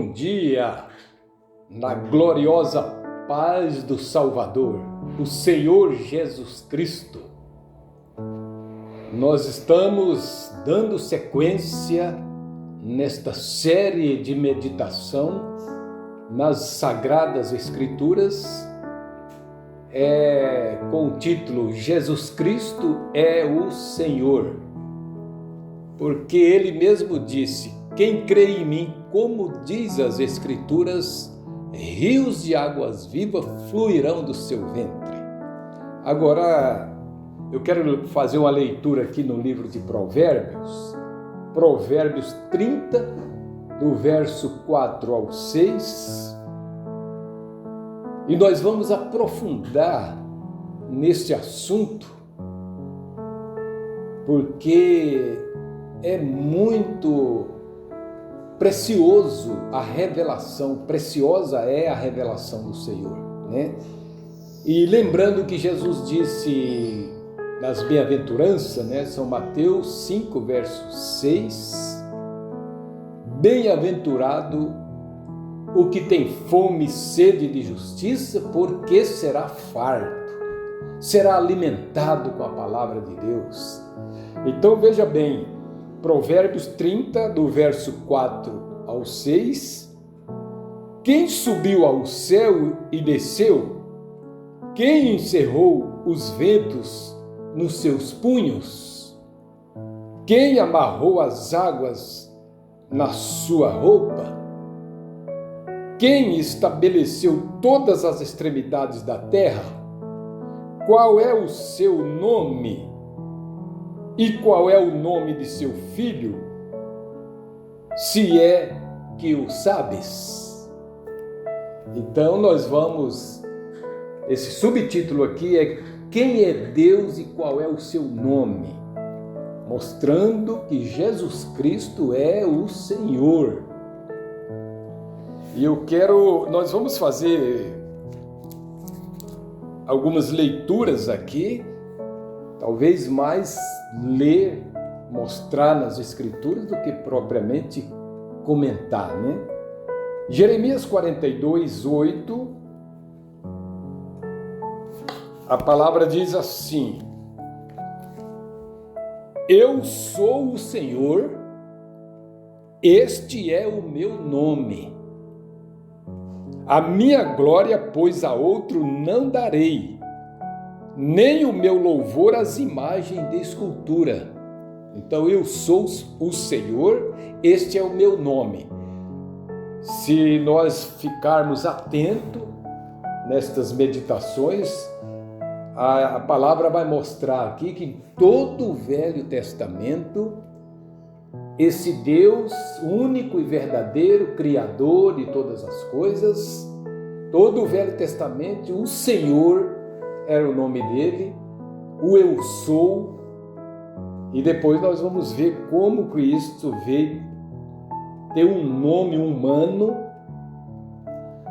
bom dia, na gloriosa paz do Salvador, o Senhor Jesus Cristo. Nós estamos dando sequência nesta série de meditação nas Sagradas Escrituras, com o título Jesus Cristo é o Senhor, porque Ele mesmo disse: quem crê em mim, como diz as Escrituras, rios de águas vivas fluirão do seu ventre. Agora, eu quero fazer uma leitura aqui no livro de Provérbios, Provérbios 30, do verso 4 ao 6, e nós vamos aprofundar neste assunto, porque é muito precioso a revelação, preciosa é a revelação do Senhor, né? E lembrando que Jesus disse nas bem-aventuranças, né? São Mateus 5, verso 6, bem-aventurado o que tem fome e sede de justiça, porque será farto, será alimentado com a palavra de Deus. Então veja bem, Provérbios 30, do verso 4 ao 6, quem subiu ao céu e desceu? Quem encerrou os ventos nos seus punhos? Quem amarrou as águas na sua roupa? Quem estabeleceu todas as extremidades da terra? Qual é o seu nome? E qual é o nome de seu filho? Se é que o sabes. Então nós vamos, esse subtítulo aqui é quem é Deus e qual é o seu nome, mostrando que Jesus Cristo é o Senhor. E nós vamos fazer algumas leituras aqui, talvez mais ler, mostrar nas Escrituras do que propriamente comentar, né? Jeremias 42, 8, a palavra diz assim: eu sou o Senhor, este é o meu nome. A minha glória, pois a outro não darei, nem o meu louvor às imagens de escultura. Então eu sou o Senhor, este é o meu nome. Se nós ficarmos atentos nestas meditações, a palavra vai mostrar aqui que em todo o Velho Testamento, esse Deus único e verdadeiro, Criador de todas as coisas, todo o Velho Testamento, o Senhor era o nome dele, o eu sou, e depois nós vamos ver como Cristo veio ter um nome humano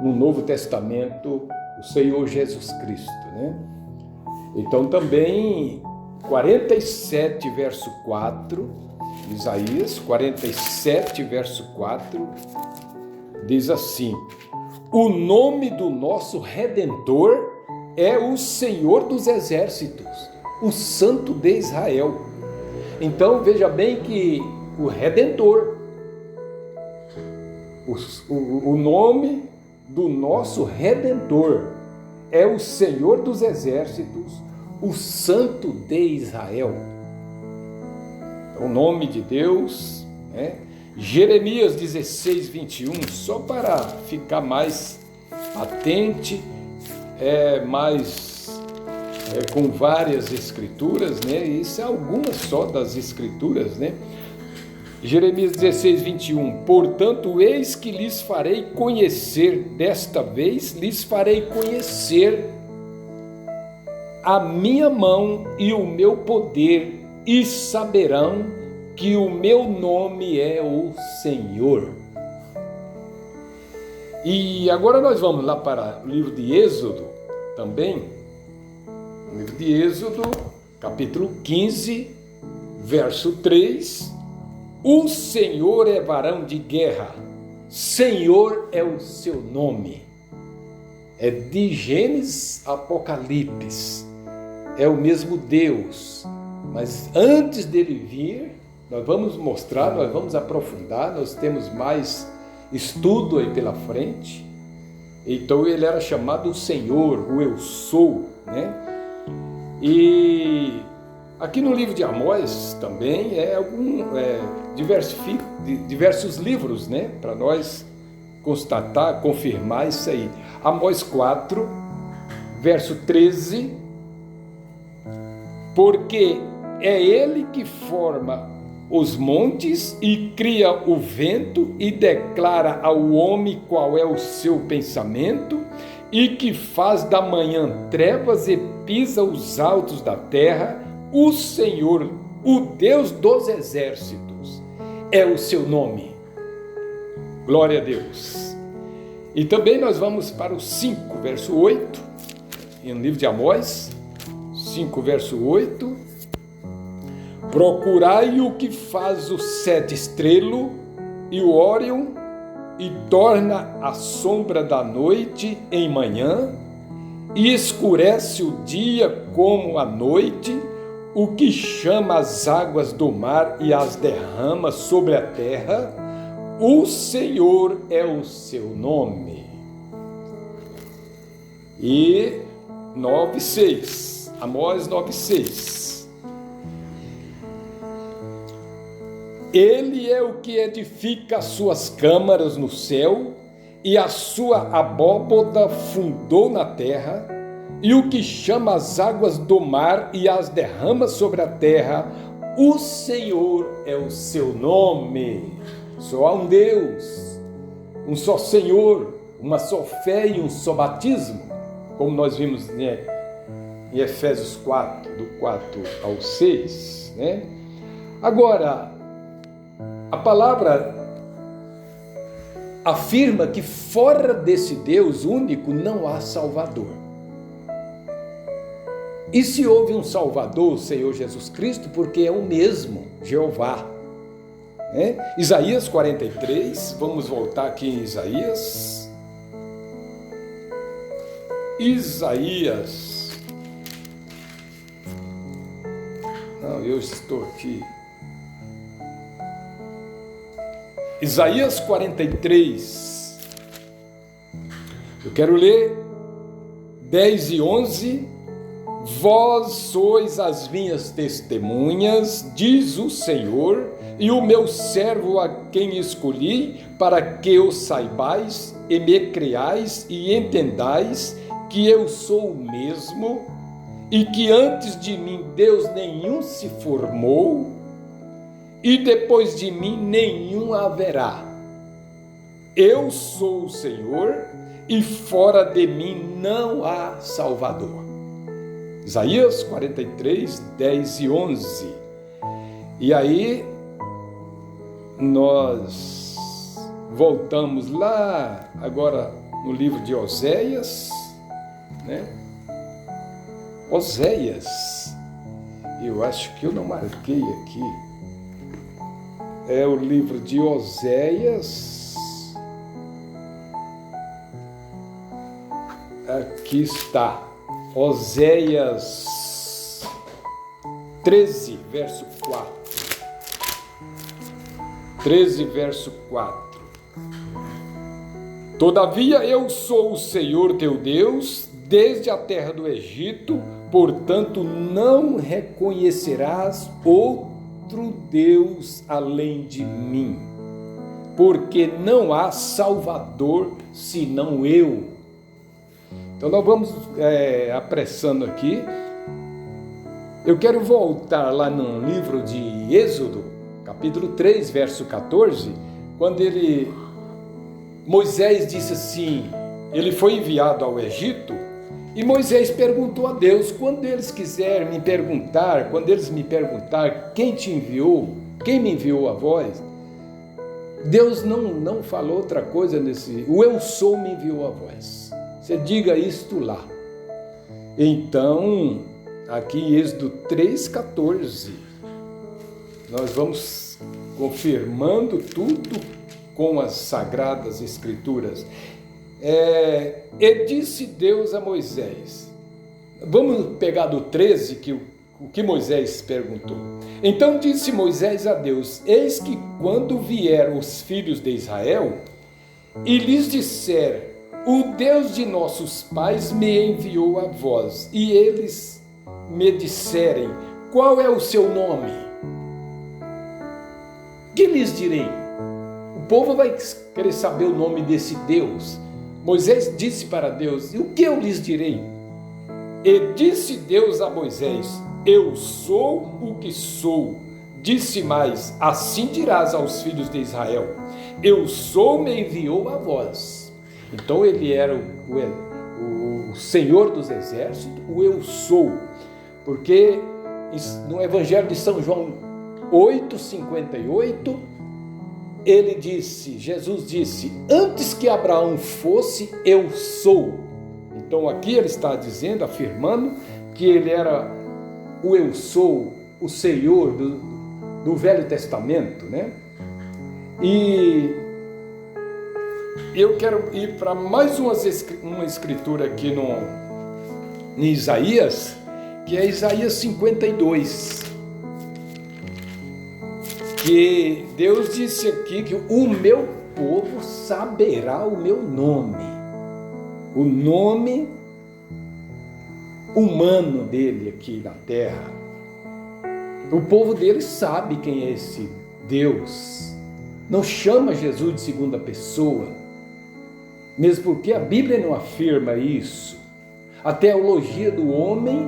no Novo Testamento, o Senhor Jesus Cristo, né? Então também 47 verso 4, Isaías 47 verso 4, diz assim: o nome do nosso Redentor é o Senhor dos Exércitos, o Santo de Israel. Então veja bem que o Redentor, o nome do nosso Redentor é o Senhor dos Exércitos, o Santo de Israel. O nome de Deus, né? Jeremias 16, 21, só para ficar mais atente, com várias escrituras, né? Isso é algumas só das escrituras, né? Jeremias 16, 21, portanto, eis que lhes farei conhecer, desta vez lhes farei conhecer a minha mão e o meu poder, e saberão que o meu nome é o Senhor. E agora nós vamos lá para o livro de Êxodo também, livro de Êxodo, capítulo 15, verso 3, o Senhor é varão de guerra, Senhor é o seu nome. É de Gênesis a Apocalipse. É o mesmo Deus. Mas antes dele vir, nós vamos mostrar, nós vamos aprofundar, nós temos mais estudo aí pela frente. Então ele era chamado o Senhor, o Eu Sou, né? E aqui no livro de Amós também diversos livros, né? Para nós constatar, confirmar isso aí. Amós 4, verso 13. Porque é ele que forma os montes e cria o vento e declara ao homem qual é o seu pensamento, e que faz da manhã trevas e pisa os altos da terra. O Senhor, o Deus dos exércitos, é o seu nome. Glória a Deus. E também nós vamos para o 5, verso 8, no livro de Amós, 5, verso 8. Procurai o que faz o sete estrelo e o Órion, e torna a sombra da noite em manhã, e escurece o dia como a noite, o que chama as águas do mar e as derrama sobre a terra. O Senhor é o seu nome. E 9:6, Amós 9:6. Ele é o que edifica as suas câmaras no céu, e a sua abóboda fundou na terra, e o que chama as águas do mar e as derrama sobre a terra. O Senhor é o seu nome. Só há um Deus, um só Senhor, uma só fé e um só batismo, como nós vimos, né, em Efésios 4, do 4 ao 6, né? Agora, a palavra afirma que fora desse Deus único não há Salvador. E se houve um Salvador, o Senhor Jesus Cristo, porque é o mesmo, Jeová. Né? Isaías 43, vamos voltar aqui em Isaías. Eu estou aqui. Isaías 43, eu quero ler 10 e 11. Vós sois as minhas testemunhas, diz o Senhor, e o meu servo a quem escolhi, para que eu saibais e me creais e entendais que eu sou o mesmo, e que antes de mim Deus nenhum se formou, e depois de mim nenhum haverá. Eu sou o Senhor, e fora de mim não há Salvador. Isaías 43, 10 e 11. E aí, nós voltamos lá, agora no livro de Oséias, né? Oséias, eu acho que eu não marquei aqui. É o livro de Oséias. Aqui está. Oséias 13, verso 4. 13, verso 4. Todavia eu sou o Senhor teu Deus, desde a terra do Egito, portanto não reconhecerás outro Deus além de mim, porque não há Salvador senão eu. Então nós vamos apressando aqui. Eu quero voltar lá no livro de Êxodo, capítulo 3, verso 14, quando Moisés disse assim, ele foi enviado ao Egito, e Moisés perguntou a Deus, quando eles me perguntar quem te enviou, quem me enviou a voz, Deus não falou outra coisa o eu sou me enviou a voz. Você diga isto lá. Então, aqui em Êxodo 3,14, nós vamos confirmando tudo com as Sagradas Escrituras. E disse Deus a Moisés. Vamos pegar do 13, o que Moisés perguntou. Então disse Moisés a Deus: eis que quando vieram os filhos de Israel e lhes disser: o Deus de nossos pais me enviou a vós, e eles me disserem: qual é o seu nome? Que lhes direi? O povo vai querer saber o nome desse Deus. Moisés disse para Deus: e o que eu lhes direi? E disse Deus a Moisés: eu sou o que sou. Disse mais: assim dirás aos filhos de Israel: eu sou, me enviou a vós. Então ele era o Senhor dos Exércitos, o eu sou. Porque no Evangelho de São João 8:58, Jesus disse: antes que Abraão fosse, eu sou. Então aqui ele está dizendo, afirmando que ele era o eu sou, o Senhor do Velho Testamento, né? E eu quero ir para mais uma escritura aqui em Isaías, que é Isaías 52. Que Deus disse aqui que o meu povo saberá o meu nome, o nome humano dele aqui na terra. O povo dele sabe quem é esse Deus. Não chama Jesus de segunda pessoa, mesmo porque a Bíblia não afirma isso. A teologia do homem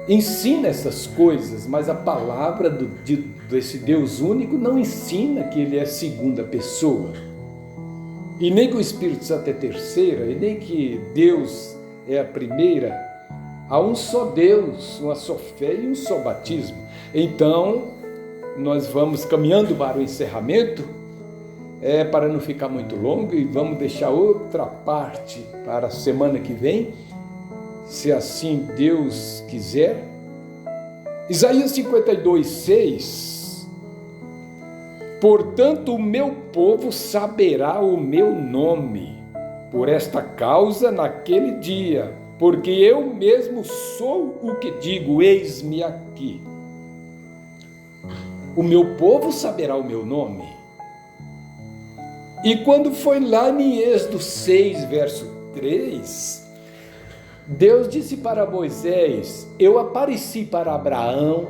ensina essas coisas, mas a palavra desse Deus único não ensina que ele é segunda pessoa. E nem que o Espírito Santo é terceira, e nem que Deus é a primeira. Há um só Deus, uma só fé e um só batismo. Então, nós vamos caminhando para o encerramento, para não ficar muito longo, e vamos deixar outra parte para a semana que vem, se assim Deus quiser. Isaías 52:6. Portanto, o meu povo saberá o meu nome, por esta causa naquele dia, porque eu mesmo sou o que digo: eis-me aqui. O meu povo saberá o meu nome. E quando foi lá em Êxodo 6, verso 3, Deus disse para Moisés: eu apareci para Abraão,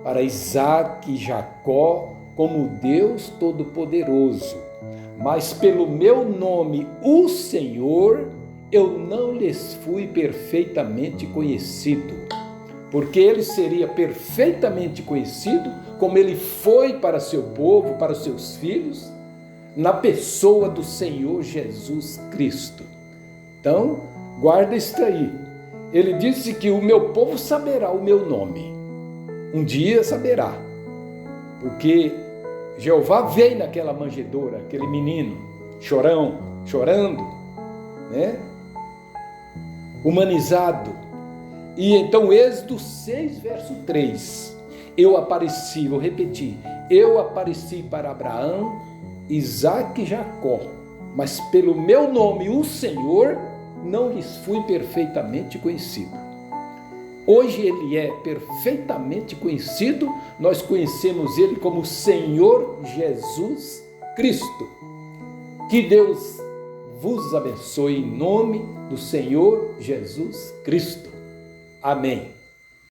para Isaque e Jacó, como Deus Todo-Poderoso, mas pelo meu nome, o Senhor, eu não lhes fui perfeitamente conhecido, porque ele seria perfeitamente conhecido como ele foi para seu povo, para os seus filhos, na pessoa do Senhor Jesus Cristo. Então, guarda isso aí. Ele disse que o meu povo saberá o meu nome. Um dia saberá, porque Jeová veio naquela manjedoura, aquele menino, chorando, né? Humanizado. E então, Êxodo 6, verso 3, eu apareci, vou repetir, eu apareci para Abraão, Isaque e Jacó, mas pelo meu nome, o Senhor, não lhes fui perfeitamente conhecido. Hoje ele é perfeitamente conhecido, nós conhecemos ele como Senhor Jesus Cristo. Que Deus vos abençoe em nome do Senhor Jesus Cristo. Amém.